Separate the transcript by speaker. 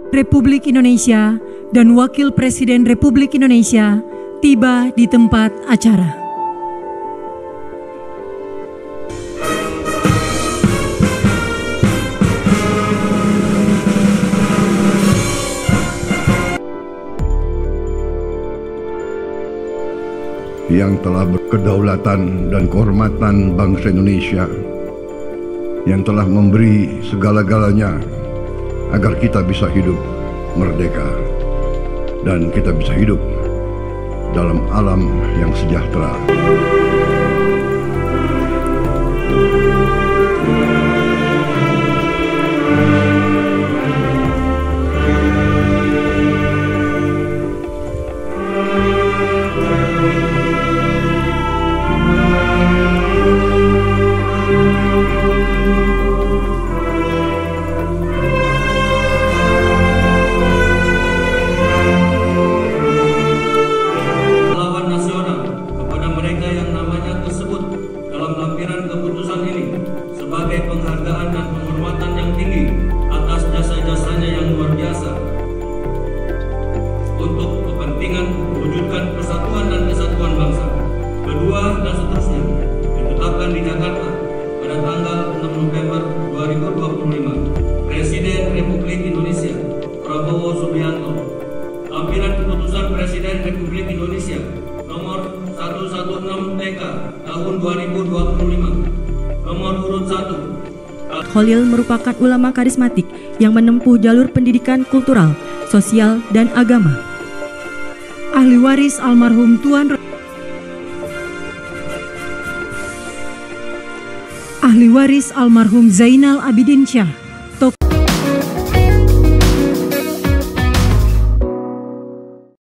Speaker 1: Republik Indonesia dan Wakil Presiden Republik Indonesia tiba di tempat acara.
Speaker 2: Yang telah berkedaulatan dan kehormatan bangsa Indonesia, yang telah memberi segala-galanya agar kita bisa hidup merdeka dan kita bisa hidup dalam alam yang sejahtera.
Speaker 3: Sebagai penghargaan dan penghormatan yang tinggi atas jasa-jasanya yang luar biasa untuk kepentingan mewujudkan persatuan dan kesatuan bangsa. Kedua dan seterusnya ditetapkan di Jakarta pada tanggal 6 November 2025. Presiden Republik Indonesia Prabowo Subianto. Lampiran keputusan Presiden Republik Indonesia nomor 116 TK tahun 2025. Nomor urut 1.
Speaker 4: Khalil merupakan ulama karismatik yang menempuh jalur pendidikan kultural, sosial, dan agama.
Speaker 1: Ahli waris almarhum Ahli waris almarhum Zainal Abidin Syah.